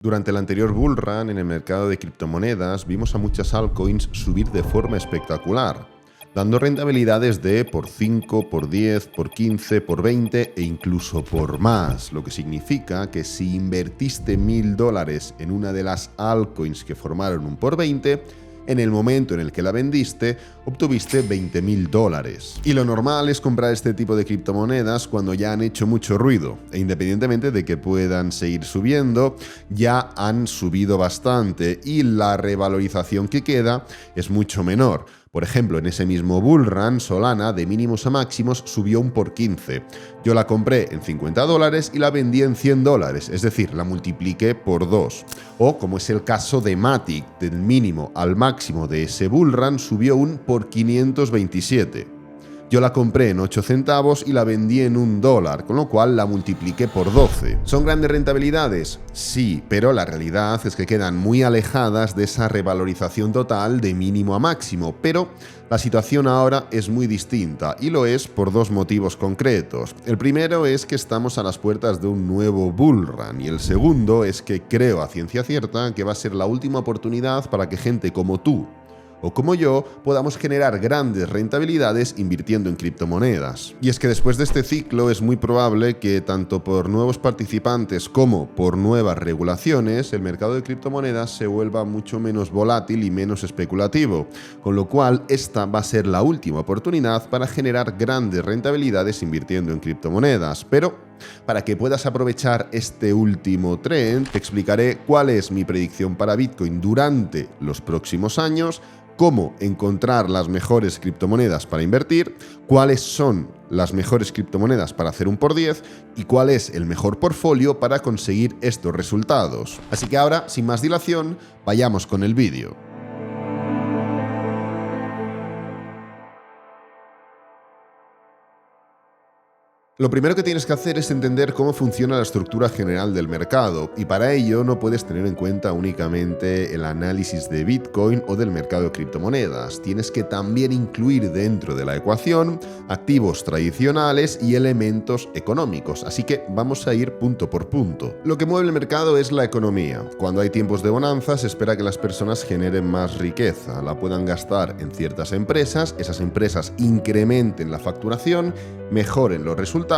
Durante el anterior bull run en el mercado de criptomonedas vimos a muchas altcoins subir de forma espectacular, dando rentabilidades de por 5, por 10, por 15, por 20 e incluso por más, lo que significa que si invertiste $1000 en una de las altcoins que formaron un por 20, en el momento en el que la vendiste, obtuviste $20.000. Y lo normal es comprar este tipo de criptomonedas cuando ya han hecho mucho ruido, e independientemente de que puedan seguir subiendo, ya han subido bastante y la revalorización que queda es mucho menor. Por ejemplo, en ese mismo bull run, Solana de mínimos a máximos subió un por 15. Yo la compré en $50 y la vendí en $100, es decir, la multipliqué por 2. O como es el caso de Matic, del mínimo al máximo de ese bull run subió un por 527. Yo la compré en 8 centavos y la vendí en $1, con lo cual la multipliqué por 12. ¿Son grandes rentabilidades? Sí, pero la realidad es que quedan muy alejadas de esa revalorización total de mínimo a máximo, pero la situación ahora es muy distinta y lo es por dos motivos concretos. El primero es que estamos a las puertas de un nuevo bull run y el segundo es que creo a ciencia cierta que va a ser la última oportunidad para que gente como tú o como yo podamos generar grandes rentabilidades invirtiendo en criptomonedas. Y es que después de este ciclo es muy probable que tanto por nuevos participantes como por nuevas regulaciones el mercado de criptomonedas se vuelva mucho menos volátil y menos especulativo, con lo cual esta va a ser la última oportunidad para generar grandes rentabilidades invirtiendo en criptomonedas. Pero para que puedas aprovechar este último trend, te explicaré cuál es mi predicción para Bitcoin durante los próximos años, cómo encontrar las mejores criptomonedas para invertir, cuáles son las mejores criptomonedas para hacer un por 10 y cuál es el mejor portfolio para conseguir estos resultados. Así que ahora, sin más dilación, vayamos con el vídeo. Lo primero que tienes que hacer es entender cómo funciona la estructura general del mercado y para ello no puedes tener en cuenta únicamente el análisis de Bitcoin o del mercado de criptomonedas. Tienes que también incluir dentro de la ecuación activos tradicionales y elementos económicos, así que vamos a ir punto por punto. Lo que mueve el mercado es la economía. Cuando hay tiempos de bonanza se espera que las personas generen más riqueza, la puedan gastar en ciertas empresas, esas empresas incrementen la facturación, mejoren los resultados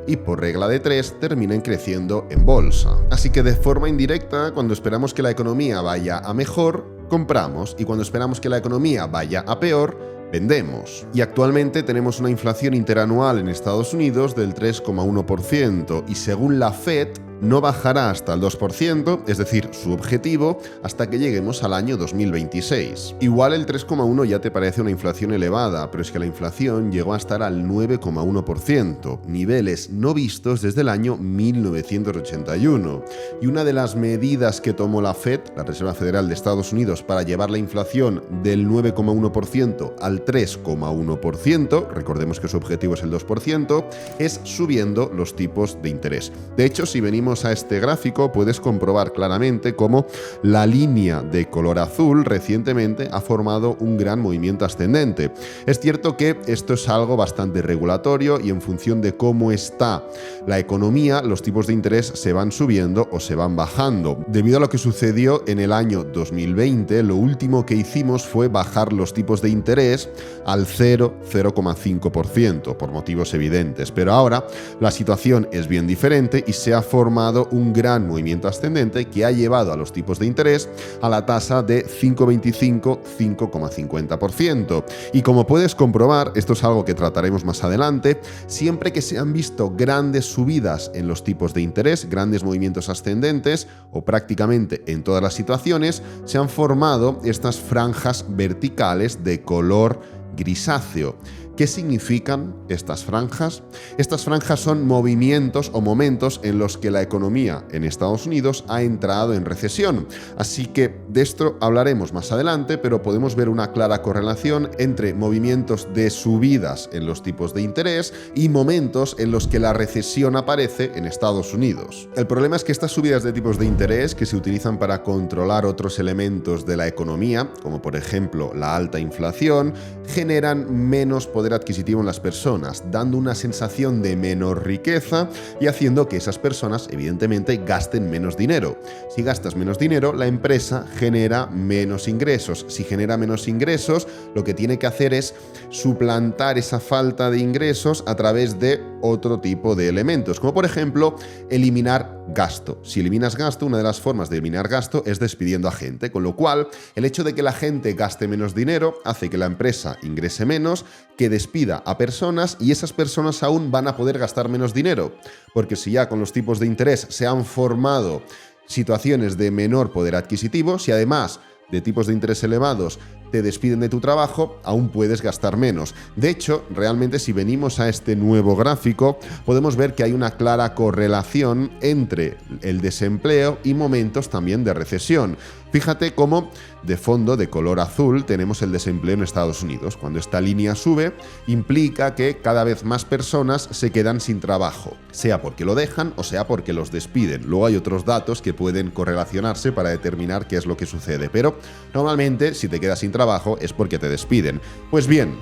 y por regla de 3 terminen creciendo en bolsa. Así que de forma indirecta, cuando esperamos que la economía vaya a mejor, compramos y cuando esperamos que la economía vaya a peor, vendemos. Y actualmente tenemos una inflación interanual en Estados Unidos del 3,1% y según la Fed no bajará hasta el 2%, es decir, su objetivo, hasta que lleguemos al año 2026. Igual el 3,1 ya te parece una inflación elevada, pero es que la inflación llegó a estar al 9,1%, niveles no vistos desde el año 1981. Y una de las medidas que tomó la Fed, la Reserva Federal de Estados Unidos, para llevar la inflación del 9,1% al 3,1%, recordemos que su objetivo es el 2%, es subiendo los tipos de interés. De hecho, si venimos a este gráfico puedes comprobar claramente cómo la línea de color azul recientemente ha formado un gran movimiento ascendente. Es cierto que esto es algo bastante regulatorio y en función de cómo está la economía, los tipos de interés se van subiendo o se van bajando. Debido a lo que sucedió en el año 2020, lo último que hicimos fue bajar los tipos de interés al 0,5% por motivos evidentes, pero ahora la situación es bien diferente y se ha formado un gran movimiento ascendente que ha llevado a los tipos de interés a la tasa de 5,25-5,50%. Y como puedes comprobar, esto es algo que trataremos más adelante, siempre que se han visto grandes subidas en los tipos de interés, grandes movimientos ascendentes o prácticamente en todas las situaciones, se han formado estas franjas verticales de color grisáceo. ¿Qué significan estas franjas? Estas franjas son movimientos o momentos en los que la economía en Estados Unidos ha entrado en recesión. Así que de esto hablaremos más adelante, pero podemos ver una clara correlación entre movimientos de subidas en los tipos de interés y momentos en los que la recesión aparece en Estados Unidos. El problema es que estas subidas de tipos de interés, que se utilizan para controlar otros elementos de la economía, como por ejemplo la alta inflación, generan menos poder poder adquisitivo en las personas, dando una sensación de menor riqueza y haciendo que esas personas, evidentemente, gasten menos dinero. Si gastas menos dinero, la empresa genera menos ingresos. Si genera menos ingresos, lo que tiene que hacer es suplantar esa falta de ingresos a través de otro tipo de elementos, como por ejemplo, eliminar gasto. Si eliminas gasto, una de las formas de eliminar gasto es despidiendo a gente, con lo cual el hecho de que la gente gaste menos dinero hace que la empresa ingrese menos, que despida a personas y esas personas aún van a poder gastar menos dinero, porque si ya con los tipos de interés se han formado situaciones de menor poder adquisitivo, si además de tipos de interés elevados te despiden de tu trabajo, aún puedes gastar menos. De hecho, realmente si venimos a este nuevo gráfico, podemos ver que hay una clara correlación entre el desempleo y momentos también de recesión. Fíjate cómo de fondo, de color azul, tenemos el desempleo en Estados Unidos. Cuando esta línea sube, implica que cada vez más personas se quedan sin trabajo, sea porque lo dejan o sea porque los despiden. Luego hay otros datos que pueden correlacionarse para determinar qué es lo que sucede, pero normalmente si te quedas sin trabajo es porque te despiden. Pues bien,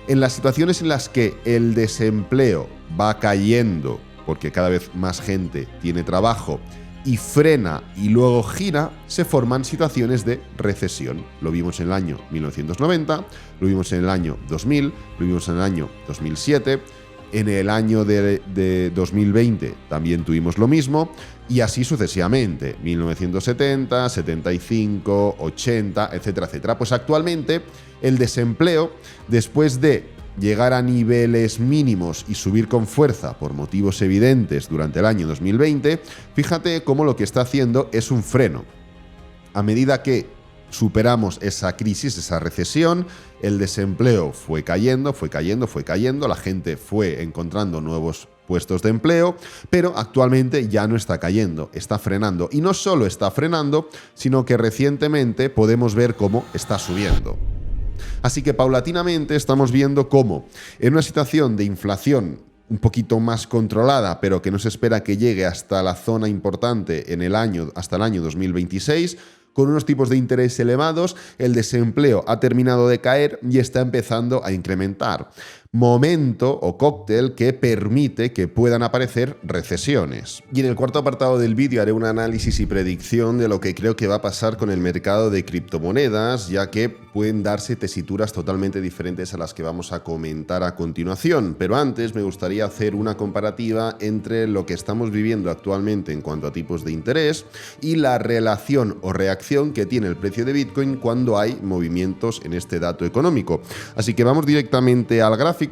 en las situaciones en las que el desempleo va cayendo porque cada vez más gente tiene trabajo y frena y luego gira, se forman situaciones de recesión. Lo vimos en el año 1990, lo vimos en el año 2000, lo vimos en el año 2007, en el año de 2020 también tuvimos lo mismo y así sucesivamente, 1970, 75, 80, etcétera, etcétera. Pues actualmente el desempleo, después de llegar a niveles mínimos y subir con fuerza por motivos evidentes durante el año 2020, fíjate cómo lo que está haciendo es un freno. A medida que superamos esa crisis, esa recesión, el desempleo fue cayendo, la gente fue encontrando nuevos puestos de empleo, pero actualmente ya no está cayendo, está frenando. Y no solo está frenando, sino que recientemente podemos ver cómo está subiendo. Así que paulatinamente estamos viendo cómo en una situación de inflación un poquito más controlada, pero que no se espera que llegue hasta la zona importante hasta el año 2026, con unos tipos de interés elevados, el desempleo ha terminado de caer y está empezando a incrementar. Momento o cóctel que permite que puedan aparecer recesiones. Y en el cuarto apartado del vídeo haré un análisis y predicción de lo que creo que va a pasar con el mercado de criptomonedas, ya que pueden darse tesituras totalmente diferentes a las que vamos a comentar a continuación. Pero antes me gustaría hacer una comparativa entre lo que estamos viviendo actualmente en cuanto a tipos de interés y la relación o reacción que tiene el precio de Bitcoin cuando hay movimientos en este dato económico. Así que vamos directamente al gráfico.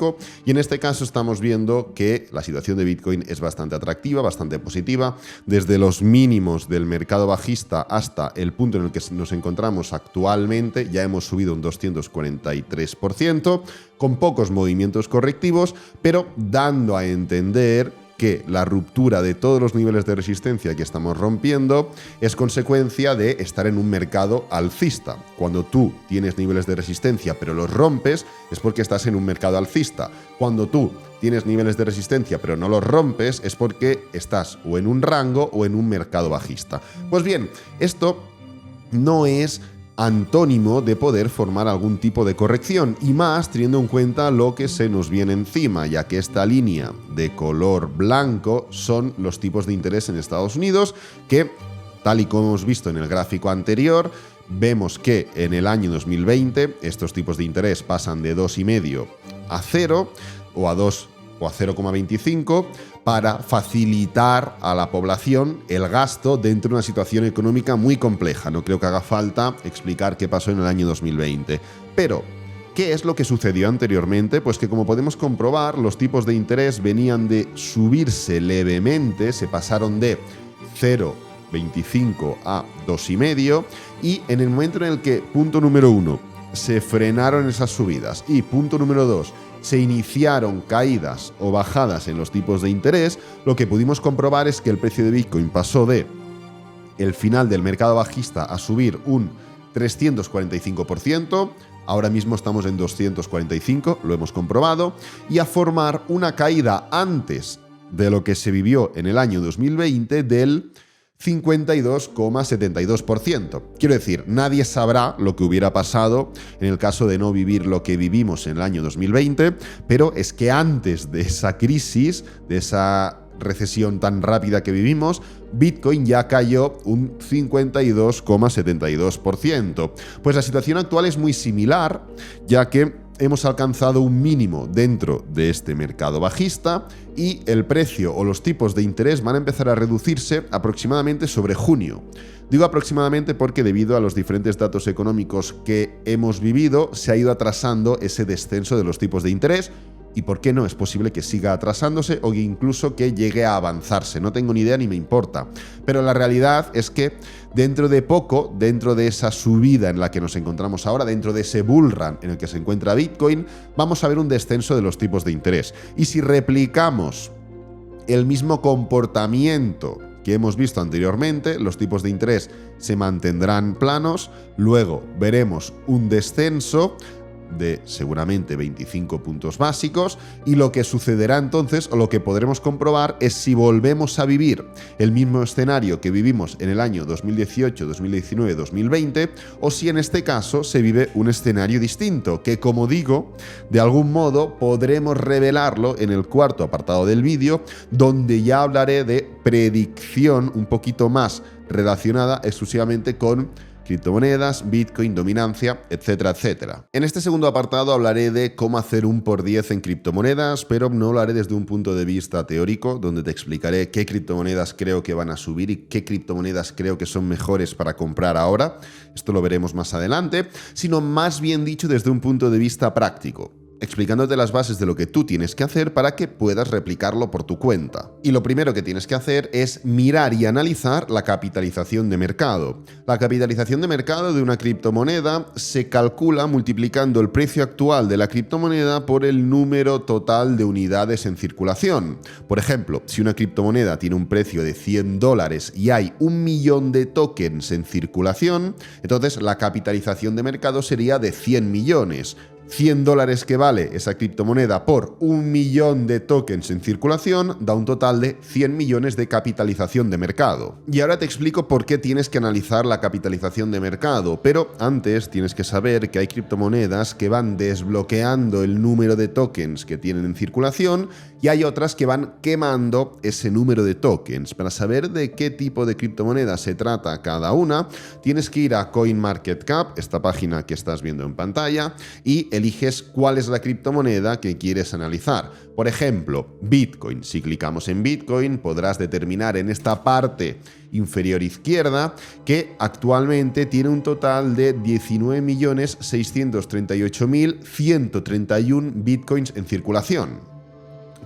Y en este caso estamos viendo que la situación de Bitcoin es bastante atractiva, bastante positiva. Desde los mínimos del mercado bajista hasta el punto en el que nos encontramos actualmente, ya hemos subido un 243%, con pocos movimientos correctivos, pero dando a entender que la ruptura de todos los niveles de resistencia que estamos rompiendo es consecuencia de estar en un mercado alcista. Cuando tú tienes niveles de resistencia pero los rompes, es porque estás en un mercado alcista. Cuando tú tienes niveles de resistencia pero no los rompes, es porque estás o en un rango o en un mercado bajista. Pues bien, esto no es antónimo de poder formar algún tipo de corrección, y más teniendo en cuenta lo que se nos viene encima, ya que esta línea de color blanco son los tipos de interés en Estados Unidos que, tal y como hemos visto en el gráfico anterior, vemos que en el año 2020 estos tipos de interés pasan de 2,5 a 0 o a 2 o a 0,25 para facilitar a la población el gasto dentro de una situación económica muy compleja. No creo que haga falta explicar qué pasó en el año 2020. Pero, ¿qué es lo que sucedió anteriormente? Pues que, como podemos comprobar, los tipos de interés venían de subirse levemente, se pasaron de 0,25 a 2,5, y en el momento en el que, punto número 1, se frenaron esas subidas y punto número 2, se iniciaron caídas o bajadas en los tipos de interés, lo que pudimos comprobar es que el precio de Bitcoin pasó de el final del mercado bajista a subir un 345%, ahora mismo estamos en 245, lo hemos comprobado, y a formar una caída antes de lo que se vivió en el año 2020 del 52,72%. Quiero decir, nadie sabrá lo que hubiera pasado en el caso de no vivir lo que vivimos en el año 2020, pero es que antes de esa crisis, de esa recesión tan rápida que vivimos, Bitcoin ya cayó un 52,72%. Pues la situación actual es muy similar, ya que hemos alcanzado un mínimo dentro de este mercado bajista y el precio o los tipos de interés van a empezar a reducirse aproximadamente sobre junio. Digo aproximadamente porque debido a los diferentes datos económicos que hemos vivido, se ha ido atrasando ese descenso de los tipos de interés. Y por qué no, es posible que siga atrasándose o incluso que llegue a avanzarse. No tengo ni idea ni me importa. Pero la realidad es que dentro de poco, dentro de esa subida en la que nos encontramos ahora, dentro de ese bull run en el que se encuentra Bitcoin, vamos a ver un descenso de los tipos de interés. Y si replicamos el mismo comportamiento que hemos visto anteriormente, los tipos de interés se mantendrán planos, luego veremos un descenso de seguramente 25 puntos básicos y lo que sucederá entonces o lo que podremos comprobar es si volvemos a vivir el mismo escenario que vivimos en el año 2018, 2019, 2020 o si en este caso se vive un escenario distinto que, como digo, de algún modo podremos revelarlo en el cuarto apartado del vídeo, donde ya hablaré de predicción un poquito más relacionada exclusivamente con criptomonedas, Bitcoin, dominancia, etcétera, etcétera. En este segundo apartado hablaré de cómo hacer un por 10 en criptomonedas, pero no lo haré desde un punto de vista teórico, donde te explicaré qué criptomonedas creo que van a subir y qué criptomonedas creo que son mejores para comprar ahora. Esto lo veremos más adelante, sino más bien dicho desde un punto de vista práctico, explicándote las bases de lo que tú tienes que hacer para que puedas replicarlo por tu cuenta. Y lo primero que tienes que hacer es mirar y analizar la capitalización de mercado. La capitalización de mercado de una criptomoneda se calcula multiplicando el precio actual de la criptomoneda por el número total de unidades en circulación. Por ejemplo, si una criptomoneda tiene un precio de $100 y hay 1 millón de tokens en circulación, entonces la capitalización de mercado sería de 100 millones. $100 que vale esa criptomoneda por 1 millón de tokens en circulación da un total de 100 millones de capitalización de mercado. Y ahora te explico por qué tienes que analizar la capitalización de mercado, pero antes tienes que saber que hay criptomonedas que van desbloqueando el número de tokens que tienen en circulación y hay otras que van quemando ese número de tokens. Para saber de qué tipo de criptomoneda se trata cada una, tienes que ir a CoinMarketCap, esta página que estás viendo en pantalla, y eliges cuál es la criptomoneda que quieres analizar. Por ejemplo, Bitcoin. Si clicamos en Bitcoin, podrás determinar en esta parte inferior izquierda que actualmente tiene un total de 19.638.131 Bitcoins en circulación.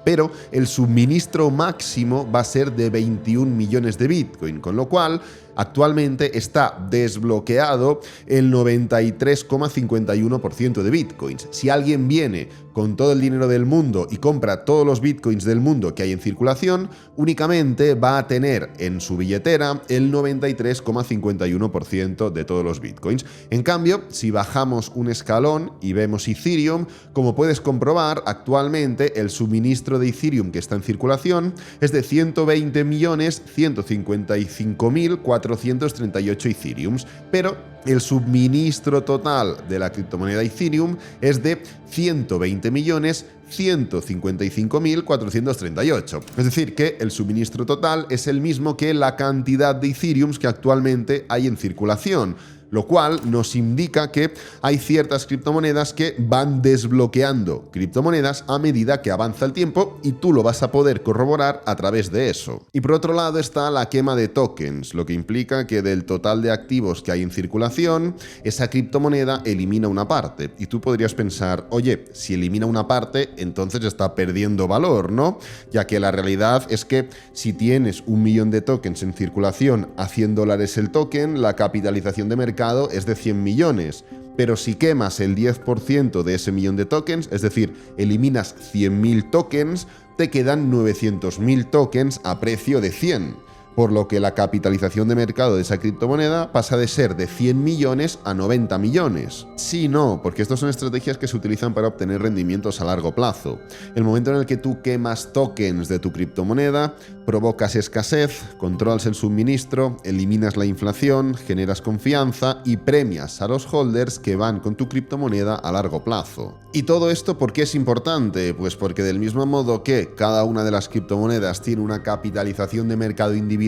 Pero el suministro máximo va a ser de 21 millones de Bitcoin, con lo cual actualmente está desbloqueado el 93,51% de Bitcoins. Si alguien viene con todo el dinero del mundo y compra todos los Bitcoins del mundo que hay en circulación, únicamente va a tener en su billetera el 93,51% de todos los Bitcoins. En cambio, si bajamos un escalón y vemos Ethereum, como puedes comprobar, actualmente el suministro de Ethereum que está en circulación es de 120.155.438 Ethereums, pero el suministro total de la criptomoneda Ethereum es de 120.155.438. Es decir, que el suministro total es el mismo que la cantidad de Ethereums que actualmente hay en circulación, lo cual nos indica que hay ciertas criptomonedas que van desbloqueando criptomonedas a medida que avanza el tiempo y tú lo vas a poder corroborar a través de eso. Y por otro lado está la quema de tokens, lo que implica que del total de activos que hay en circulación, esa criptomoneda elimina una parte. Y tú podrías pensar, oye, si elimina una parte, entonces está perdiendo valor, ¿no? Ya que la realidad es que si tienes 1 millón de tokens en circulación a $100 el token, la capitalización de mercado es de 100 millones. Pero si quemas el 10% de ese millón de tokens, es decir, eliminas 100.000 tokens, te quedan 900.000 tokens a precio de 100. por lo que la capitalización de mercado de esa criptomoneda pasa de ser de 100 millones a 90 millones. Sí, no, porque estas son estrategias que se utilizan para obtener rendimientos a largo plazo. El momento en el que tú quemas tokens de tu criptomoneda, provocas escasez, controlas el suministro, eliminas la inflación, generas confianza y premias a los holders que van con tu criptomoneda a largo plazo. ¿Y todo esto por qué es importante? Pues porque del mismo modo que cada una de las criptomonedas tiene una capitalización de mercado individual,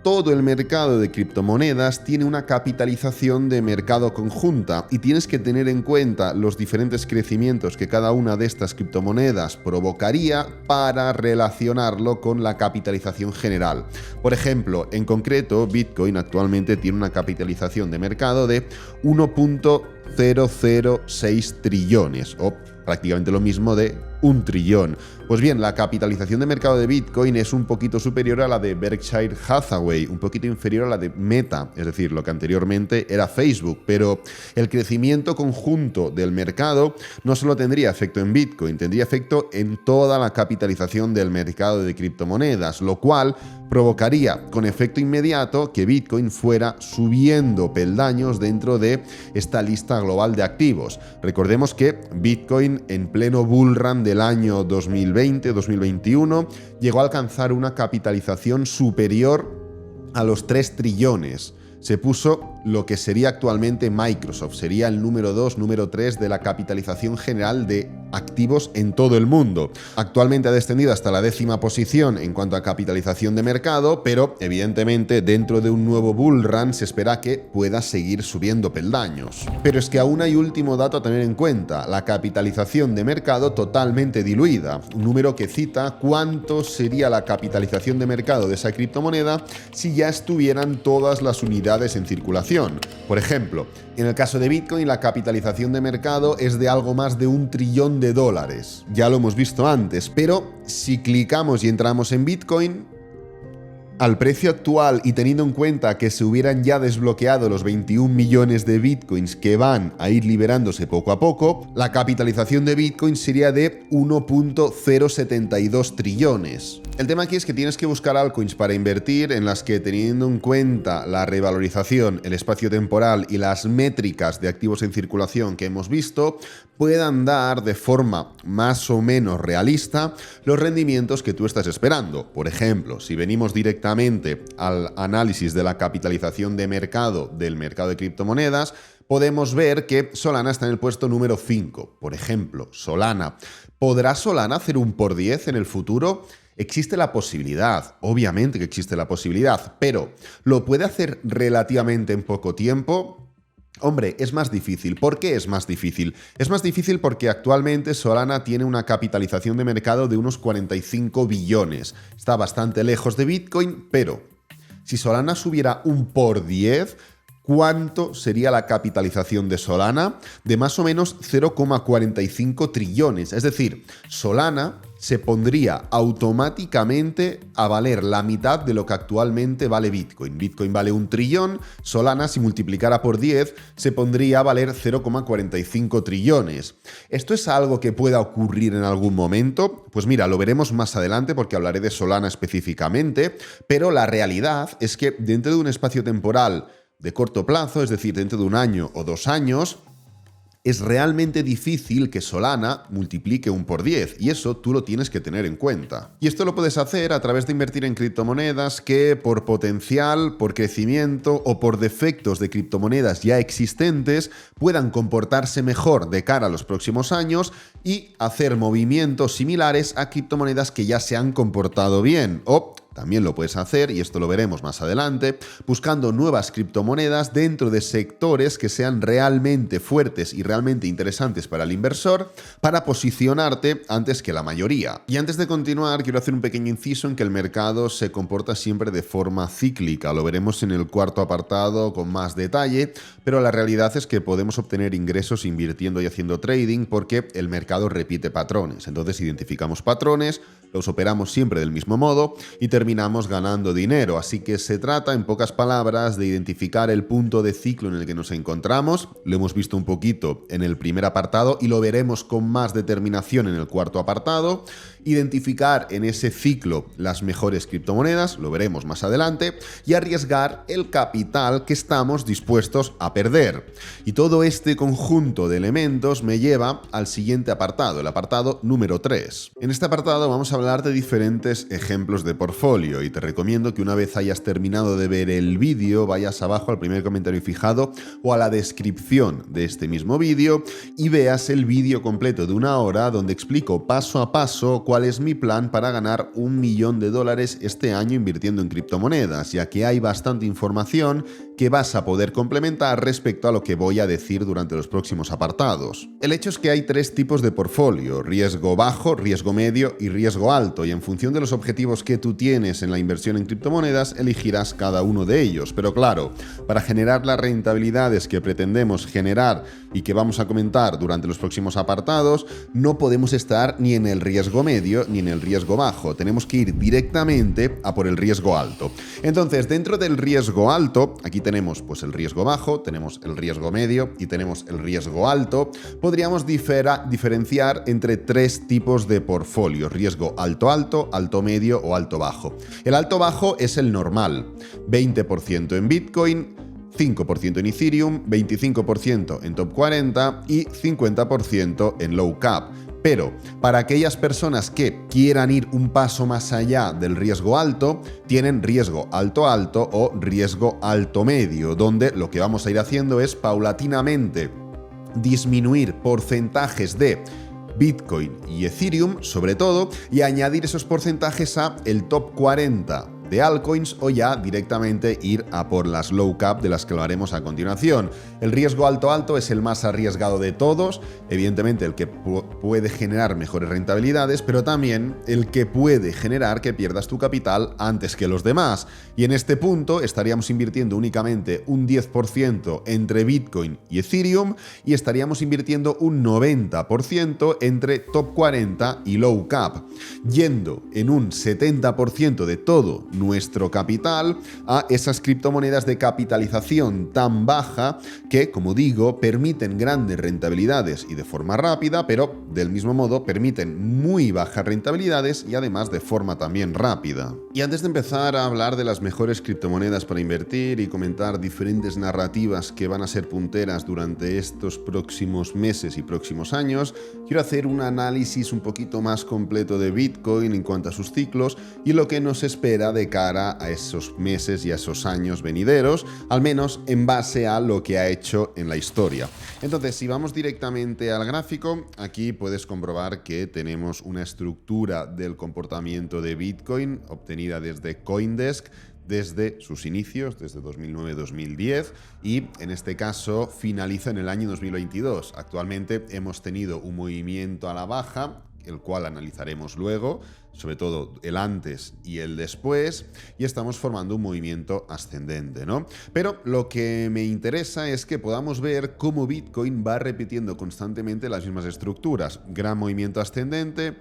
todo el mercado de criptomonedas tiene una capitalización de mercado conjunta y tienes que tener en cuenta los diferentes crecimientos que cada una de estas criptomonedas provocaría para relacionarlo con la capitalización general. Por ejemplo, en concreto, Bitcoin actualmente tiene una capitalización de mercado de 1.006 trillones, o prácticamente lo mismo de 1 trillón. Pues bien, la capitalización de mercado de Bitcoin es un poquito superior a la de Berkshire Hathaway, un poquito inferior a la de Meta, es decir, lo que anteriormente era Facebook, pero el crecimiento conjunto del mercado no solo tendría efecto en Bitcoin, tendría efecto en toda la capitalización del mercado de criptomonedas, lo cual provocaría con efecto inmediato que Bitcoin fuera subiendo peldaños dentro de esta lista global de activos. Recordemos que Bitcoin en pleno bull run del año 2020-2021 llegó a alcanzar una capitalización superior a los 3 trillones. Se puso lo que sería actualmente Microsoft, sería el número 2, número 3 de la capitalización general de activos en todo el mundo. Actualmente ha descendido hasta la 10ª posición en cuanto a capitalización de mercado, pero evidentemente dentro de un nuevo bull run se espera que pueda seguir subiendo peldaños. Pero es que aún hay último dato a tener en cuenta, la capitalización de mercado totalmente diluida, un número que cita cuánto sería la capitalización de mercado de esa criptomoneda si ya estuvieran todas las unidades en circulación. Por ejemplo, en el caso de Bitcoin, la capitalización de mercado es de algo más de $1 trillón. Ya lo hemos visto antes, pero si clicamos y entramos en Bitcoin, al precio actual y teniendo en cuenta que se hubieran ya desbloqueado los 21 millones de Bitcoins que van a ir liberándose poco a poco, la capitalización de Bitcoin sería de 1.072 trillones. El tema aquí es que tienes que buscar altcoins para invertir en las que, teniendo en cuenta la revalorización, el espacio temporal y las métricas de activos en circulación que hemos visto, puedan dar de forma más o menos realista los rendimientos que tú estás esperando. Por ejemplo, si venimos directamente al análisis de la capitalización de mercado del mercado de criptomonedas, podemos ver que Solana está en el puesto número 5. Por ejemplo, Solana. ¿Podrá Solana hacer un por 10 en el futuro? Existe la posibilidad, obviamente que existe la posibilidad, pero ¿lo puede hacer relativamente en poco tiempo? Hombre, es más difícil. ¿Por qué es más difícil? Es más difícil porque actualmente Solana tiene una capitalización de mercado de unos 45 billones. Está bastante lejos de Bitcoin, pero si Solana subiera un por 10, ¿cuánto sería la capitalización de Solana? De más o menos 0,45 trillones. Es decir, Solana se pondría automáticamente a valer la mitad de lo que actualmente vale Bitcoin. Bitcoin vale 1 trillón, Solana, si multiplicara por 10, se pondría a valer 0,45 trillones. ¿Esto es algo que pueda ocurrir en algún momento? Pues mira, lo veremos más adelante porque hablaré de Solana específicamente, pero la realidad es que dentro de un espacio temporal de corto plazo, es decir, dentro de 1 año o 2 años, es realmente difícil que Solana multiplique 1 por 10 y eso tú lo tienes que tener en cuenta. Y esto lo puedes hacer a través de invertir en criptomonedas que por potencial, por crecimiento o por defectos de criptomonedas ya existentes puedan comportarse mejor de cara a los próximos años y hacer movimientos similares a criptomonedas que ya se han comportado bien. O también lo puedes hacer, y esto lo veremos más adelante, buscando nuevas criptomonedas dentro de sectores que sean realmente fuertes y realmente interesantes para el inversor para posicionarte antes que la mayoría. Y antes de continuar, quiero hacer un pequeño inciso en que el mercado se comporta siempre de forma cíclica. Lo veremos en el cuarto apartado con más detalle, pero la realidad es que podemos obtener ingresos invirtiendo y haciendo trading porque el mercado repite patrones. Entonces identificamos patrones, los operamos siempre del mismo modo y terminamos terminamos ganando dinero. Así que se trata, en pocas palabras, de identificar el punto de ciclo en el que nos encontramos. Lo hemos visto un poquito en el primer apartado y lo veremos con más determinación en el cuarto apartado. Identificar en ese ciclo las mejores criptomonedas, lo veremos más adelante, y arriesgar el capital que estamos dispuestos a perder. Y todo este conjunto de elementos me lleva al siguiente apartado, el apartado número 3. En este apartado vamos a hablar de diferentes ejemplos de portfolio y te recomiendo que una vez hayas terminado de ver el vídeo vayas abajo al primer comentario fijado o a la descripción de este mismo vídeo y veas el vídeo completo de 1 hora donde explico paso a paso cuál es mi plan para ganar $1 millón este año invirtiendo en criptomonedas, ya que hay bastante información que vas a poder complementar respecto a lo que voy a decir durante los próximos apartados. El hecho es que hay 3 tipos de portfolio: riesgo bajo, riesgo medio y riesgo alto, y en función de los objetivos que tú tienes en la inversión en criptomonedas elegirás cada uno de ellos. Pero claro, para generar las rentabilidades que pretendemos generar y que vamos a comentar durante los próximos apartados, no podemos estar ni en el riesgo medio ni en el riesgo bajo. Tenemos que ir directamente a por el riesgo alto. Entonces, dentro del riesgo alto, aquí tenemos pues el riesgo bajo, tenemos el riesgo medio y tenemos el riesgo alto. Podríamos diferenciar entre 3 tipos de portfolio: riesgo alto-alto, alto-medio o alto-bajo. El alto-bajo es el normal: 20% en Bitcoin, 5% en Ethereum, 25% en Top 40 y 50% en Low Cap. Pero para aquellas personas que quieran ir un paso más allá del riesgo alto, tienen riesgo alto-alto o riesgo alto-medio, donde lo que vamos a ir haciendo es paulatinamente disminuir porcentajes de Bitcoin y Ethereum, sobre todo, y añadir esos porcentajes a el Top 40 de altcoins o ya directamente ir a por las low cap, de las que lo haremos a continuación. El riesgo alto-alto es el más arriesgado de todos, evidentemente el que puede generar mejores rentabilidades, pero también el que puede generar que pierdas tu capital antes que los demás. Y en este punto estaríamos invirtiendo únicamente un 10% entre Bitcoin y Ethereum y estaríamos invirtiendo un 90% entre Top 40 y Low Cap, yendo en un 70% de todo nuestro capital a esas criptomonedas de capitalización tan baja que, como digo, permiten grandes rentabilidades y de forma rápida, pero del mismo modo permiten muy bajas rentabilidades y además de forma también rápida. Y antes de empezar a hablar de las mejores criptomonedas para invertir y comentar diferentes narrativas que van a ser punteras durante estos próximos meses y próximos años, quiero hacer un análisis un poquito más completo de Bitcoin en cuanto a sus ciclos y lo que nos espera de cara a esos meses y a esos años venideros, al menos en base a lo que ha hecho en la historia. Entonces, si vamos directamente al gráfico, aquí puedes comprobar que tenemos una estructura del comportamiento de Bitcoin obtenida desde CoinDesk, desde sus inicios, desde 2009-2010, y en este caso finaliza en el año 2022. Actualmente hemos tenido un movimiento a la baja, el cual analizaremos luego, sobre todo el antes y el después, y estamos formando un movimiento ascendente, ¿no? Pero lo que me interesa es que podamos ver cómo Bitcoin va repitiendo constantemente las mismas estructuras: gran movimiento ascendente,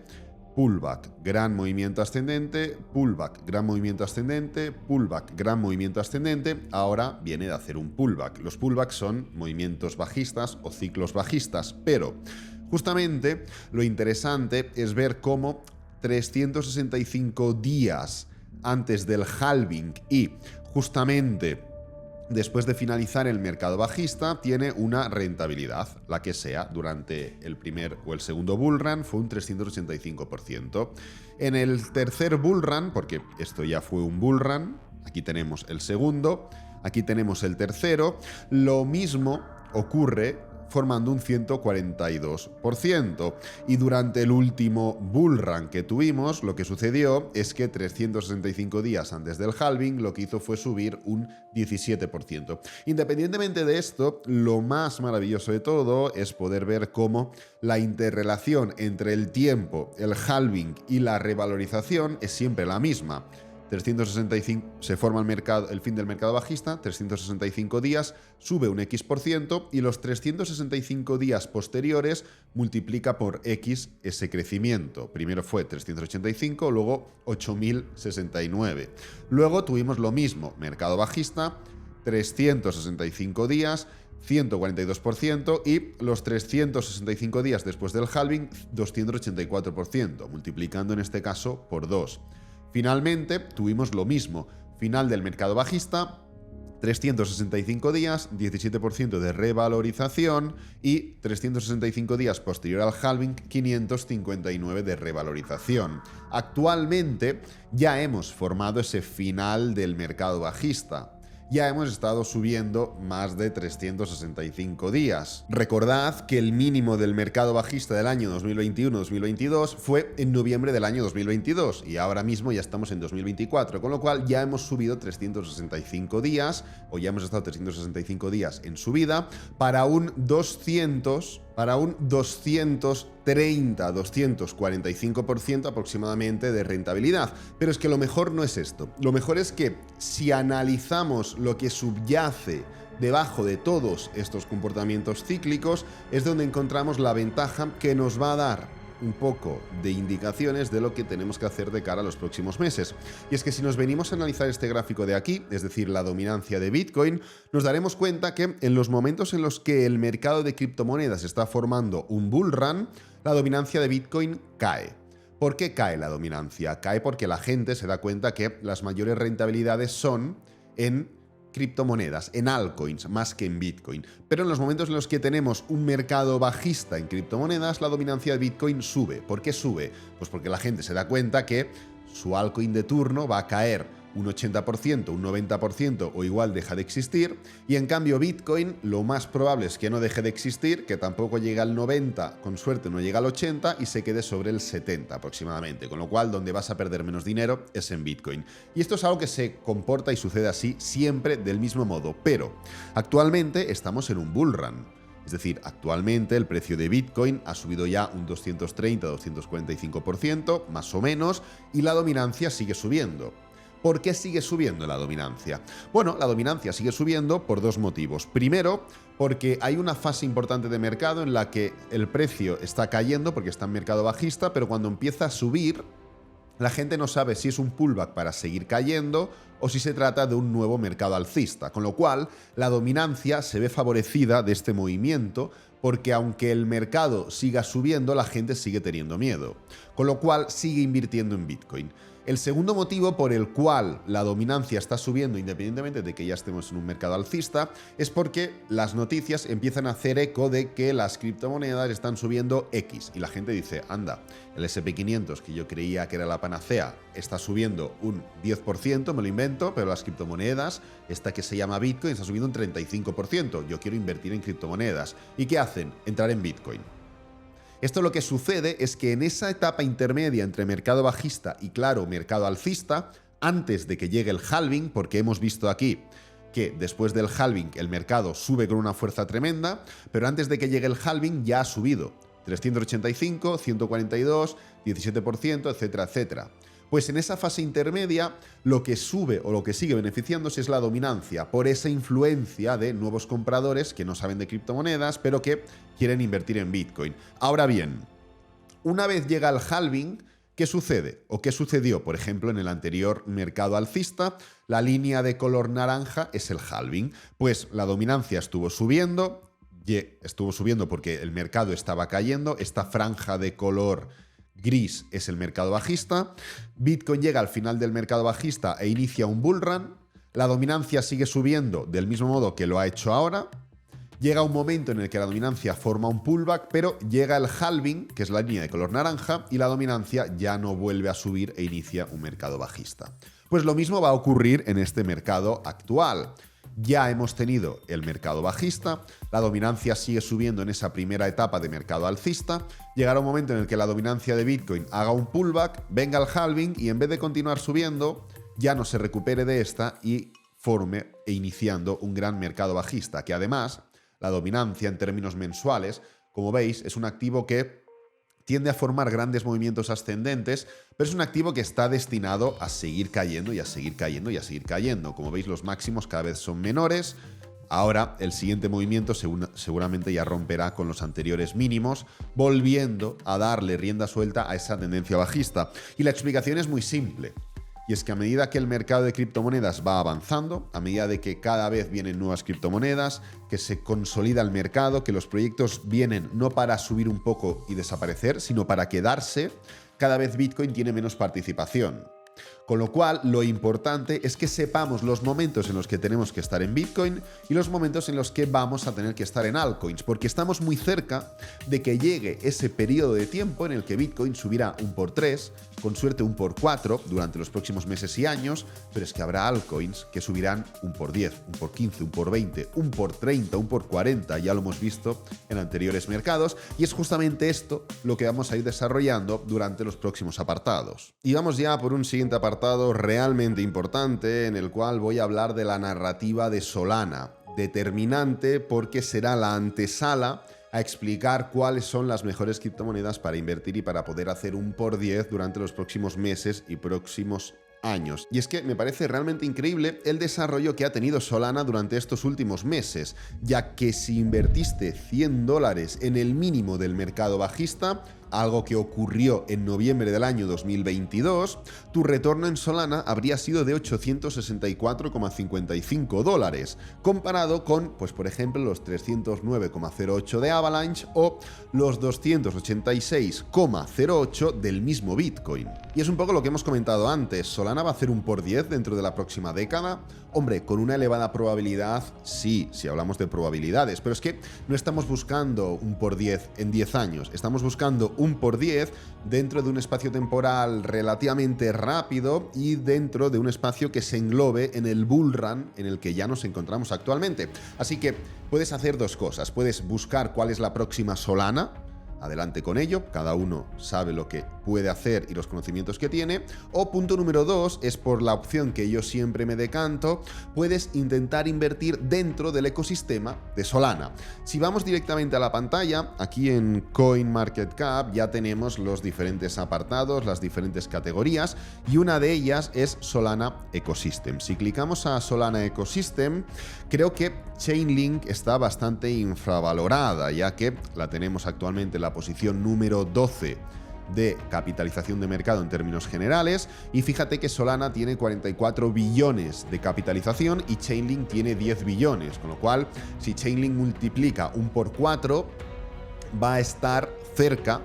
pullback, gran movimiento ascendente, pullback, gran movimiento ascendente, pullback, gran movimiento ascendente. Ahora viene de hacer un pullback. Los pullbacks son movimientos bajistas o ciclos bajistas, pero justamente lo interesante es ver cómo 365 días antes del halving y justamente después de finalizar el mercado bajista tiene una rentabilidad, la que sea. Durante el primer o el segundo bullrun fue un 385%. En el tercer bullrun, porque esto ya fue un bullrun, aquí tenemos el segundo, aquí tenemos el tercero, lo mismo ocurre formando un 142%. Y durante el último bullrun que tuvimos, lo que sucedió es que 365 días antes del halving lo que hizo fue subir un 17%. Independientemente de esto, lo más maravilloso de todo es poder ver cómo la interrelación entre el tiempo, el halving y la revalorización es siempre la misma. 365, se forma el fin del mercado bajista, 365 días, sube un X% y los 365 días posteriores multiplica por X ese crecimiento. Primero fue 385, luego 8069. Luego tuvimos lo mismo, mercado bajista, 365 días, 142% y los 365 días después del halving, 284%, multiplicando en este caso por 2. Finalmente, tuvimos lo mismo. Final del mercado bajista, 365 días, 17% de revalorización y 365 días posterior al halving, 559 de revalorización. Actualmente ya hemos formado ese final del mercado bajista. Ya hemos estado subiendo más de 365 días. Recordad que el mínimo del mercado bajista del año 2021-2022 fue en noviembre del año 2022 y ahora mismo ya estamos en 2024, con lo cual ya hemos subido 365 días o ya hemos estado 365 días en subida para un 230-245% aproximadamente de rentabilidad. Pero es que lo mejor no es esto. Lo mejor es que si analizamos lo que subyace debajo de todos estos comportamientos cíclicos, es donde encontramos la ventaja que nos va a dar un poco de indicaciones de lo que tenemos que hacer de cara a los próximos meses. Y es que si nos venimos a analizar este gráfico de aquí, es decir, la dominancia de Bitcoin, nos daremos cuenta que en los momentos en los que el mercado de criptomonedas está formando un bull run, la dominancia de Bitcoin cae. ¿Por qué cae la dominancia? Cae porque la gente se da cuenta que las mayores rentabilidades son en criptomonedas, en altcoins, más que en Bitcoin. Pero en los momentos en los que tenemos un mercado bajista en criptomonedas, la dominancia de Bitcoin sube. ¿Por qué sube? Pues porque la gente se da cuenta que su altcoin de turno va a caer un 80%, un 90% o igual deja de existir, y en cambio Bitcoin lo más probable es que no deje de existir, que tampoco llegue al 90, con suerte no llega al 80 y se quede sobre el 70 aproximadamente, con lo cual donde vas a perder menos dinero es en Bitcoin. Y esto es algo que se comporta y sucede así siempre del mismo modo, pero actualmente estamos en un bull run. Es decir, actualmente el precio de Bitcoin ha subido ya un 230-245%, más o menos, y la dominancia sigue subiendo. ¿Por qué sigue subiendo la dominancia? Bueno, la dominancia sigue subiendo por dos motivos. Primero, porque hay una fase importante de mercado en la que el precio está cayendo porque está en mercado bajista, pero cuando empieza a subir, la gente no sabe si es un pullback para seguir cayendo o si se trata de un nuevo mercado alcista, con lo cual la dominancia se ve favorecida de este movimiento porque aunque el mercado siga subiendo, la gente sigue teniendo miedo, con lo cual sigue invirtiendo en Bitcoin. El segundo motivo por el cual la dominancia está subiendo, independientemente de que ya estemos en un mercado alcista, es porque las noticias empiezan a hacer eco de que las criptomonedas están subiendo X. Y la gente dice, anda, el S&P 500, que yo creía que era la panacea, está subiendo un 10%, me lo invento, pero las criptomonedas, esta que se llama Bitcoin, está subiendo un 35%. Yo quiero invertir en criptomonedas. ¿Y qué hacen? Entrar en Bitcoin. Esto lo que sucede es que en esa etapa intermedia entre mercado bajista y, claro, mercado alcista, antes de que llegue el halving, porque hemos visto aquí que después del halving el mercado sube con una fuerza tremenda, pero antes de que llegue el halving ya ha subido 385, 142, 17%, etcétera, etcétera. Pues en esa fase intermedia lo que sube o lo que sigue beneficiándose es la dominancia por esa influencia de nuevos compradores que no saben de criptomonedas pero que quieren invertir en Bitcoin. Ahora bien, una vez llega el halving, ¿qué sucede? ¿O qué sucedió? Por ejemplo, en el anterior mercado alcista, la línea de color naranja es el halving. Pues la dominancia estuvo subiendo porque el mercado estaba cayendo, esta franja de color gris es el mercado bajista, Bitcoin llega al final del mercado bajista e inicia un bull run, la dominancia sigue subiendo del mismo modo que lo ha hecho ahora, llega un momento en el que la dominancia forma un pullback, pero llega el halving, que es la línea de color naranja, y la dominancia ya no vuelve a subir e inicia un mercado bajista. Pues lo mismo va a ocurrir en este mercado actual. Ya hemos tenido el mercado bajista, la dominancia sigue subiendo en esa primera etapa de mercado alcista, llegará un momento en el que la dominancia de Bitcoin haga un pullback, venga el halving y en vez de continuar subiendo, ya no se recupere de esta y forme iniciando un gran mercado bajista, que además, la dominancia en términos mensuales, como veis, es un activo que tiende a formar grandes movimientos ascendentes, pero es un activo que está destinado a seguir cayendo y a seguir cayendo y a seguir cayendo. Como veis, los máximos cada vez son menores. Ahora el siguiente movimiento seguramente ya romperá con los anteriores mínimos, volviendo a darle rienda suelta a esa tendencia bajista. Y la explicación es muy simple. Y es que a medida que el mercado de criptomonedas va avanzando, a medida de que cada vez vienen nuevas criptomonedas, que se consolida el mercado, que los proyectos vienen no para subir un poco y desaparecer, sino para quedarse, cada vez Bitcoin tiene menos participación. Con lo cual, lo importante es que sepamos los momentos en los que tenemos que estar en Bitcoin y los momentos en los que vamos a tener que estar en altcoins, porque estamos muy cerca de que llegue ese periodo de tiempo en el que Bitcoin subirá un por 3, con suerte un por 4 durante los próximos meses y años, pero es que habrá altcoins que subirán un por 10, un por 15, un por 20, un por 30, un por 40, ya lo hemos visto en anteriores mercados, y es justamente esto lo que vamos a ir desarrollando durante los próximos apartados. Y vamos ya por un siguiente apartado realmente importante en el cual voy a hablar de la narrativa de Solana, determinante porque será la antesala a explicar cuáles son las mejores criptomonedas para invertir y para poder hacer un por 10 durante los próximos meses y próximos años. Y es que me parece realmente increíble el desarrollo que ha tenido Solana durante estos últimos meses, ya que si invertiste $100 en el mínimo del mercado bajista, algo que ocurrió en noviembre del año 2022, tu retorno en Solana habría sido de $864,55, comparado con, pues por ejemplo, los 309,08 de Avalanche o los 286,08 del mismo Bitcoin. Y es un poco lo que hemos comentado antes, ¿Solana va a hacer un por 10 dentro de la próxima década? Hombre, con una elevada probabilidad, sí, si hablamos de probabilidades, pero es que no estamos buscando un por 10 en 10 años, estamos buscando un por 10 dentro de un espacio temporal relativamente rápido y dentro de un espacio que se englobe en el bull run en el que ya nos encontramos actualmente. Así que puedes hacer dos cosas, puedes buscar cuál es la próxima Solana, adelante con ello, cada uno sabe lo que puede hacer y los conocimientos que tiene. O punto número 2 es por la opción que yo siempre me decanto, puedes intentar invertir dentro del ecosistema de Solana. Si vamos directamente a la pantalla, aquí en CoinMarketCap ya tenemos los diferentes apartados, las diferentes categorías y una de ellas es Solana Ecosystem. Si clicamos a Solana Ecosystem, creo que Chainlink está bastante infravalorada, ya que la tenemos actualmente en la posición número 12 de capitalización de mercado en términos generales, y fíjate que Solana tiene 44 billones de capitalización y Chainlink tiene 10 billones, con lo cual si Chainlink multiplica un por 4 va a estar cerca,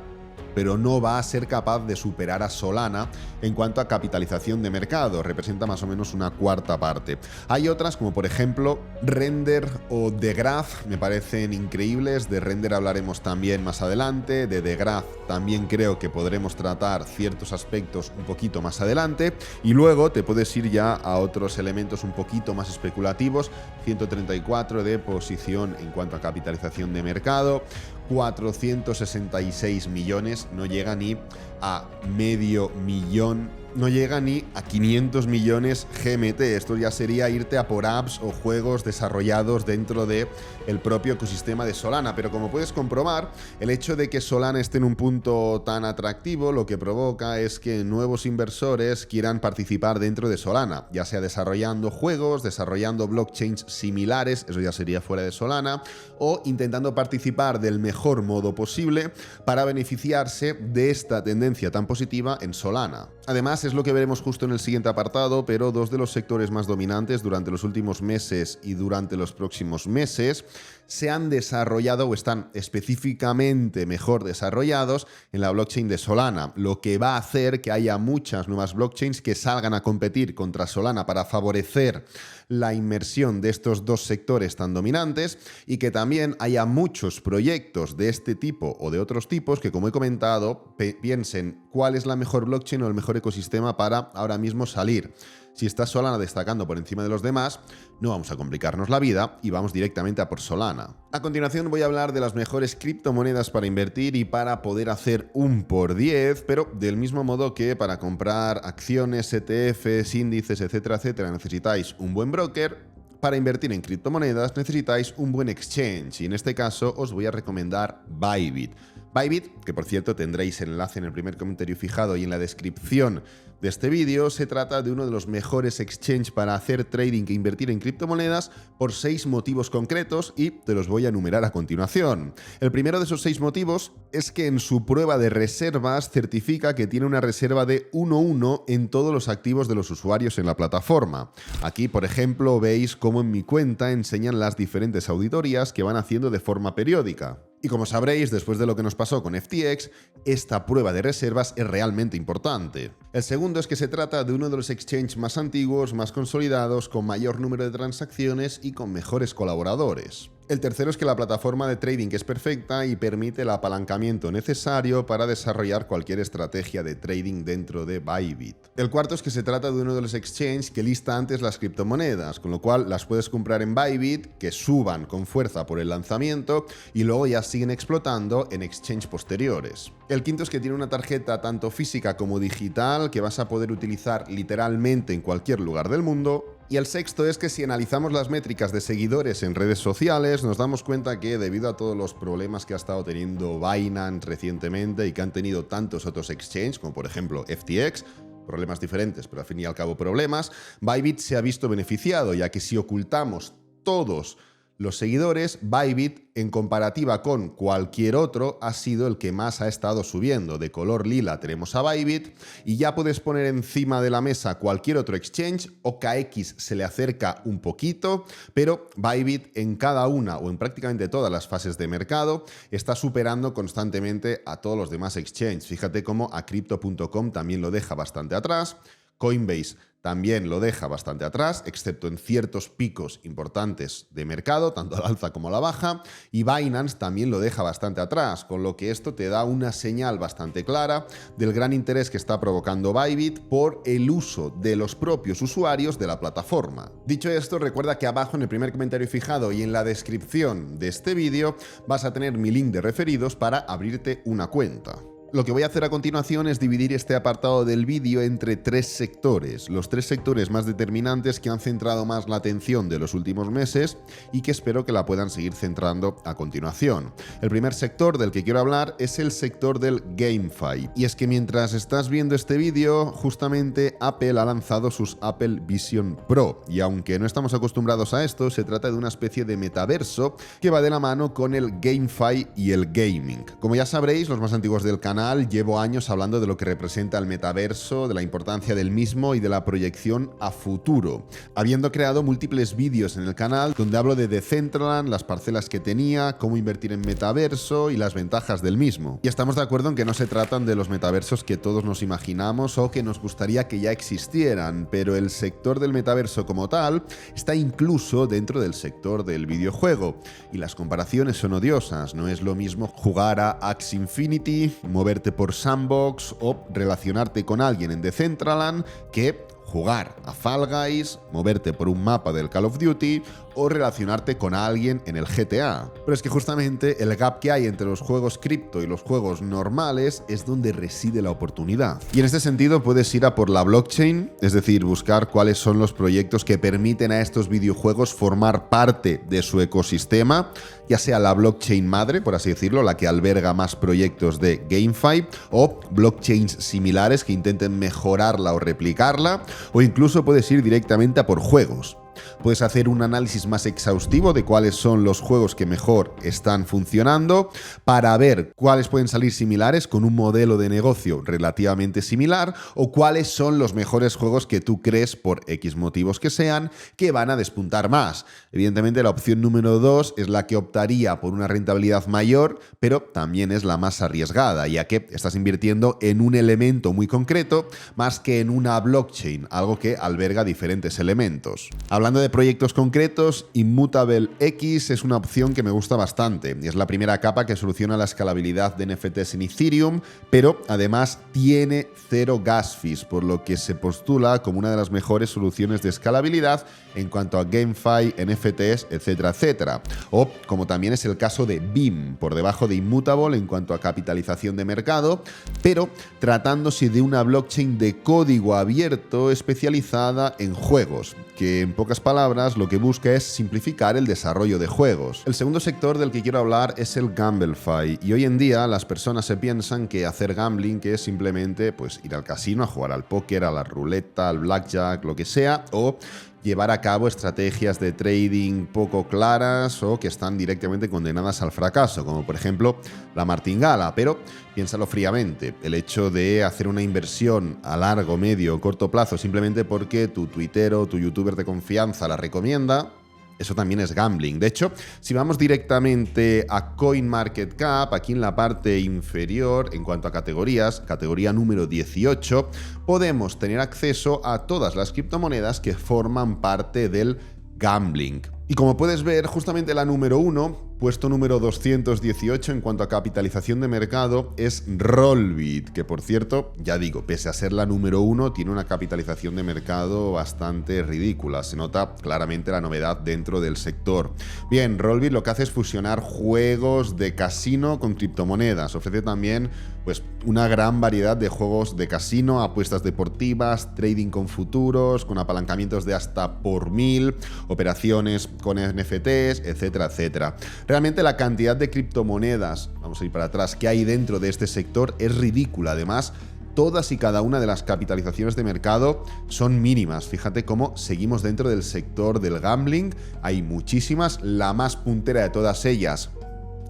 pero no va a ser capaz de superar a Solana en cuanto a capitalización de mercado, representa más o menos una cuarta parte. Hay otras como por ejemplo Render o The Graph, me parecen increíbles. De Render hablaremos también más adelante, de The Graph también creo que podremos tratar ciertos aspectos un poquito más adelante, y luego te puedes ir ya a otros elementos un poquito más especulativos. 134 de posición en cuanto a capitalización de mercado, 466 millones, no llega ni a medio millón, no llega ni a 500 millones GMT. Esto ya sería irte a por apps o juegos desarrollados dentro de el propio ecosistema de Solana. Pero como puedes comprobar, el hecho de que Solana esté en un punto tan atractivo lo que provoca es que nuevos inversores quieran participar dentro de Solana, ya sea desarrollando juegos, desarrollando blockchains similares, eso ya sería fuera de Solana, o intentando participar del mejor modo posible para beneficiarse de esta tendencia tan positiva en Solana. Además, es lo que veremos justo en el siguiente apartado, pero dos de los sectores más dominantes durante los últimos meses y durante los próximos meses se han desarrollado o están específicamente mejor desarrollados en la blockchain de Solana, lo que va a hacer que haya muchas nuevas blockchains que salgan a competir contra Solana para favorecer la inmersión de estos dos sectores tan dominantes, y que también haya muchos proyectos de este tipo o de otros tipos que, como he comentado, piensen cuál es la mejor blockchain o el mejor ecosistema para ahora mismo salir. Si está Solana destacando por encima de los demás, no vamos a complicarnos la vida y vamos directamente a por Solana. A continuación voy a hablar de las mejores criptomonedas para invertir y para poder hacer un por 10, pero del mismo modo que para comprar acciones, ETFs, índices, etcétera, etcétera, necesitáis un buen broker. Para invertir en criptomonedas necesitáis un buen exchange, y en este caso os voy a recomendar Bybit. Bybit, que por cierto tendréis el enlace en el primer comentario fijado y en la descripción de este vídeo, se trata de uno de los mejores exchanges para hacer trading e invertir en criptomonedas por 6 motivos concretos y te los voy a enumerar a continuación. El primero de esos 6 motivos es que en su prueba de reservas certifica que tiene una reserva de 1:1 en todos los activos de los usuarios en la plataforma. Aquí, por ejemplo, veis cómo en mi cuenta enseñan las diferentes auditorías que van haciendo de forma periódica. Y como sabréis, después de lo que nos pasó con FTX, esta prueba de reservas es realmente importante. El segundo es que se trata de uno de los exchanges más antiguos, más consolidados, con mayor número de transacciones y con mejores colaboradores. El tercero es que la plataforma de trading es perfecta y permite el apalancamiento necesario para desarrollar cualquier estrategia de trading dentro de Bybit. El cuarto es que se trata de uno de los exchanges que lista antes las criptomonedas, con lo cual las puedes comprar en Bybit, que suban con fuerza por el lanzamiento y luego ya siguen explotando en exchanges posteriores. El quinto es que tiene una tarjeta tanto física como digital que vas a poder utilizar literalmente en cualquier lugar del mundo. Y el sexto es que si analizamos las métricas de seguidores en redes sociales, nos damos cuenta que debido a todos los problemas que ha estado teniendo Binance recientemente y que han tenido tantos otros exchanges, como por ejemplo FTX, problemas diferentes, pero al fin y al cabo problemas, Bybit se ha visto beneficiado, ya que si ocultamos todos los seguidores, Bybit, en comparativa con cualquier otro, ha sido el que más ha estado subiendo. De color lila tenemos a Bybit y ya puedes poner encima de la mesa cualquier otro exchange. OKX se le acerca un poquito, pero Bybit en cada una o en prácticamente todas las fases de mercado está superando constantemente a todos los demás exchanges. Fíjate cómo a Crypto.com también lo deja bastante atrás. Coinbase también lo deja bastante atrás, excepto en ciertos picos importantes de mercado, tanto al alza como a la baja, y Binance también lo deja bastante atrás, con lo que esto te da una señal bastante clara del gran interés que está provocando Bybit por el uso de los propios usuarios de la plataforma. Dicho esto, recuerda que abajo en el primer comentario fijado y en la descripción de este vídeo vas a tener mi link de referidos para abrirte una cuenta. Lo que voy a hacer a continuación es dividir este apartado del vídeo entre 3 sectores, los 3 sectores más determinantes que han centrado más la atención de los últimos meses y que espero que la puedan seguir centrando a continuación. El primer sector del que quiero hablar es el sector del GameFi, y es que mientras estás viendo este vídeo, justamente Apple ha lanzado sus Apple Vision Pro, y aunque no estamos acostumbrados a esto, se trata de una especie de metaverso que va de la mano con el GameFi y el gaming. Como ya sabréis, los más antiguos del canal, llevo años hablando de lo que representa el metaverso, de la importancia del mismo y de la proyección a futuro, habiendo creado múltiples vídeos en el canal donde hablo de Decentraland, las parcelas que tenía, cómo invertir en metaverso y las ventajas del mismo. Y estamos de acuerdo en que no se tratan de los metaversos que todos nos imaginamos o que nos gustaría que ya existieran, pero el sector del metaverso como tal está incluso dentro del sector del videojuego, y las comparaciones son odiosas. No es lo mismo jugar a Axie Infinity, moverte por Sandbox o relacionarte con alguien en Decentraland que jugar a Fall Guys, moverte por un mapa del Call of Duty o relacionarte con alguien en el GTA. Pero es que justamente el gap que hay entre los juegos cripto y los juegos normales es donde reside la oportunidad. Y en este sentido puedes ir a por la blockchain, es decir, buscar cuáles son los proyectos que permiten a estos videojuegos formar parte de su ecosistema, ya sea la blockchain madre, por así decirlo, la que alberga más proyectos de GameFi, o blockchains similares que intenten mejorarla o replicarla, o incluso puedes ir directamente a por juegos. Puedes hacer un análisis más exhaustivo de cuáles son los juegos que mejor están funcionando para ver cuáles pueden salir similares con un modelo de negocio relativamente similar, o cuáles son los mejores juegos que tú crees, por X motivos que sean, que van a despuntar más. Evidentemente la opción número 2 es la que optaría por una rentabilidad mayor, pero también es la más arriesgada, ya que estás invirtiendo en un elemento muy concreto más que en una blockchain, algo que alberga diferentes elementos. Hablando de proyectos concretos, Immutable X es una opción que me gusta bastante. Es la primera capa que soluciona la escalabilidad de NFTs en Ethereum, pero además tiene 0 gas fees, por lo que se postula como una de las mejores soluciones de escalabilidad en cuanto a GameFi, NFTs, etcétera, etcétera. O como también es el caso de Beam, por debajo de Immutable en cuanto a capitalización de mercado, pero tratándose de una blockchain de código abierto especializada en juegos. que en pocas palabras lo que busca es simplificar el desarrollo de juegos. El segundo sector del que quiero hablar es el GambleFi, y hoy en día las personas se piensan que hacer gambling que es simplemente pues ir al casino a jugar al póker, a la ruleta, al blackjack, lo que sea, o llevar a cabo estrategias de trading poco claras o que están directamente condenadas al fracaso, como por ejemplo la martingala. Pero piénsalo fríamente, el hecho de hacer una inversión a largo, medio o corto plazo simplemente porque tu tuitero, tu youtuber de confianza la recomienda, eso también es gambling. De hecho, si vamos directamente a CoinMarketCap, aquí en la parte inferior, en cuanto a categorías, categoría número 18, podemos tener acceso a todas las criptomonedas que forman parte del gambling. Y como puedes ver, justamente la número 1, puesto número 218 en cuanto a capitalización de mercado, es Rollbit, que por cierto, ya digo, pese a ser la número 1, tiene una capitalización de mercado bastante ridícula. Se nota claramente la novedad dentro del sector. Bien, Rollbit lo que hace es fusionar juegos de casino con criptomonedas. Ofrece también pues una gran variedad de juegos de casino, apuestas deportivas, trading con futuros, con apalancamientos de hasta por 1000, operaciones con NFTs, etcétera, etcétera. Realmente la cantidad de criptomonedas, vamos a ir para atrás, que hay dentro de este sector es ridícula. Además, todas y cada una de las capitalizaciones de mercado son mínimas. Fíjate cómo seguimos dentro del sector del gambling. Hay muchísimas, la más puntera de todas ellas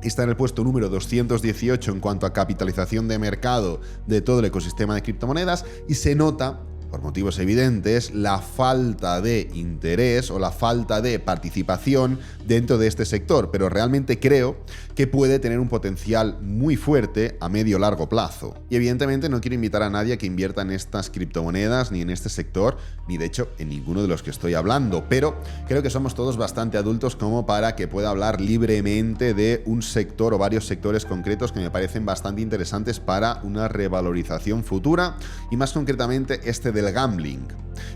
está en el puesto número 218 en cuanto a capitalización de mercado de todo el ecosistema de criptomonedas, y se nota, por motivos evidentes, la falta de interés o la falta de participación dentro de este sector, pero realmente creo que puede tener un potencial muy fuerte a medio largo plazo. Y evidentemente no quiero invitar a nadie a que invierta en estas criptomonedas ni en este sector, ni de hecho en ninguno de los que estoy hablando, pero creo que somos todos bastante adultos como para que pueda hablar libremente de un sector o varios sectores concretos que me parecen bastante interesantes para una revalorización futura, y más concretamente este del gambling.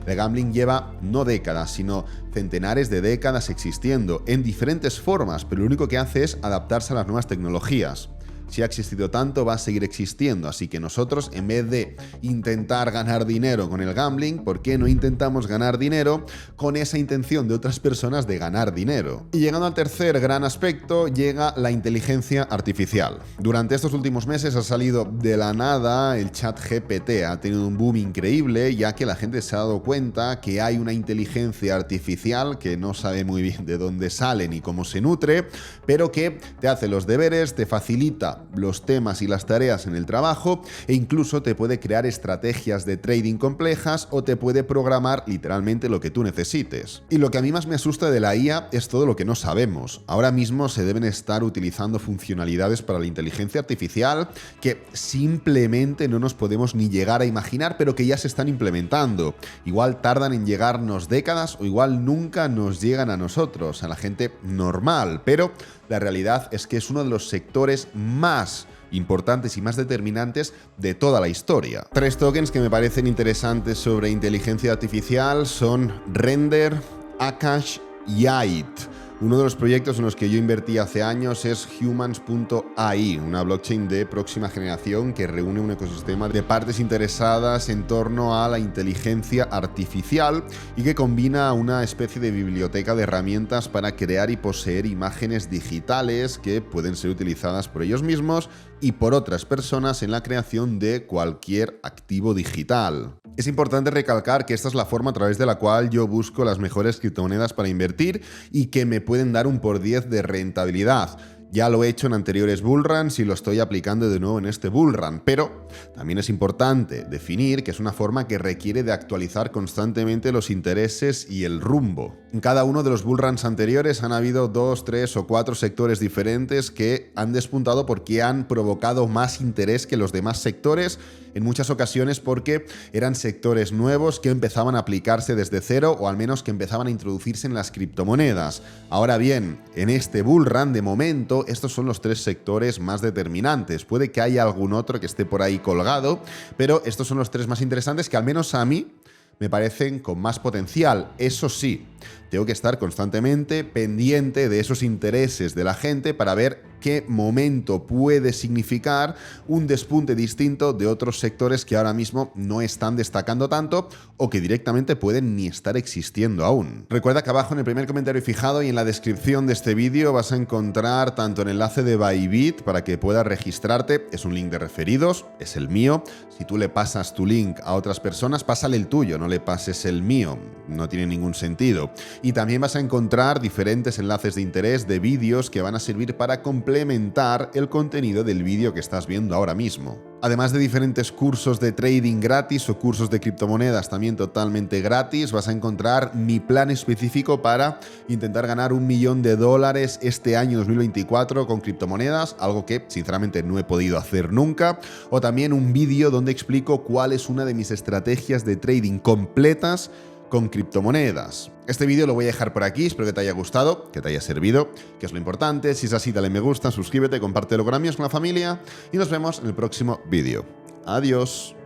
El gambling lleva no décadas, sino centenares de décadas existiendo en diferentes formas, pero lo único que hace es adaptarse a las nuevas tecnologías. Si ha existido tanto, va a seguir existiendo, así que nosotros, en vez de intentar ganar dinero con el gambling, ¿por qué no intentamos ganar dinero con esa intención de otras personas de ganar dinero? Y llegando al tercer gran aspecto, llega la inteligencia artificial. Durante estos últimos meses ha salido de la nada el ChatGPT, ha tenido un boom increíble, ya que la gente se ha dado cuenta que hay una inteligencia artificial que no sabe muy bien de dónde sale ni cómo se nutre, pero que te hace los deberes, te facilita los temas y las tareas en el trabajo, e incluso te puede crear estrategias de trading complejas o te puede programar literalmente lo que tú necesites. Y lo que a mí más me asusta de la IA es todo lo que no sabemos. Ahora mismo se deben estar utilizando funcionalidades para la inteligencia artificial que simplemente no nos podemos ni llegar a imaginar, pero que ya se están implementando. Igual tardan en llegarnos décadas o igual nunca nos llegan a nosotros, a la gente normal, pero la realidad es que es uno de los sectores más importantes y más determinantes de toda la historia. 3 tokens que me parecen interesantes sobre inteligencia artificial son Render, Akash y AIT. Uno de los proyectos en los que yo invertí hace años es Humans.ai, una blockchain de próxima generación que reúne un ecosistema de partes interesadas en torno a la inteligencia artificial y que combina una especie de biblioteca de herramientas para crear y poseer imágenes digitales que pueden ser utilizadas por ellos mismos y por otras personas en la creación de cualquier activo digital. Es importante recalcar que esta es la forma a través de la cual yo busco las mejores criptomonedas para invertir y que me pueden dar un por 10 de rentabilidad. Ya lo he hecho en anteriores bullruns y lo estoy aplicando de nuevo en este bullrun, pero también es importante definir que es una forma que requiere de actualizar constantemente los intereses y el rumbo. En cada uno de los bullruns anteriores han habido 2, 3 o 4 sectores diferentes que han despuntado porque han provocado más interés que los demás sectores, en muchas ocasiones porque eran sectores nuevos que empezaban a aplicarse desde cero o al menos que empezaban a introducirse en las criptomonedas. Ahora bien, en este bullrun de momento estos son los 3 sectores más determinantes. Puede que haya algún otro que esté por ahí colgado, pero estos son los 3 más interesantes que al menos a mí me parecen con más potencial. Eso sí, tengo que estar constantemente pendiente de esos intereses de la gente para ver qué momento puede significar un despunte distinto de otros sectores que ahora mismo no están destacando tanto o que directamente pueden ni estar existiendo aún. Recuerda que abajo en el primer comentario fijado y en la descripción de este vídeo vas a encontrar tanto el enlace de Bybit para que puedas registrarte, es un link de referidos, es el mío. Si tú le pasas tu link a otras personas, pásale el tuyo, no le pases el mío, no tiene ningún sentido. Y también vas a encontrar diferentes enlaces de interés de vídeos que van a servir para complementar el contenido del vídeo que estás viendo ahora mismo. Además de diferentes cursos de trading gratis o cursos de criptomonedas también totalmente gratis, vas a encontrar mi plan específico para intentar ganar $1 millón este año 2024 con criptomonedas, algo que sinceramente no he podido hacer nunca, o también un vídeo donde explico cuál es una de mis estrategias de trading completas con criptomonedas. Este vídeo lo voy a dejar por aquí, espero que te haya gustado, que te haya servido, que es lo importante. Si es así, dale me gusta, suscríbete, compártelo con amigos, con la familia y nos vemos en el próximo vídeo. Adiós.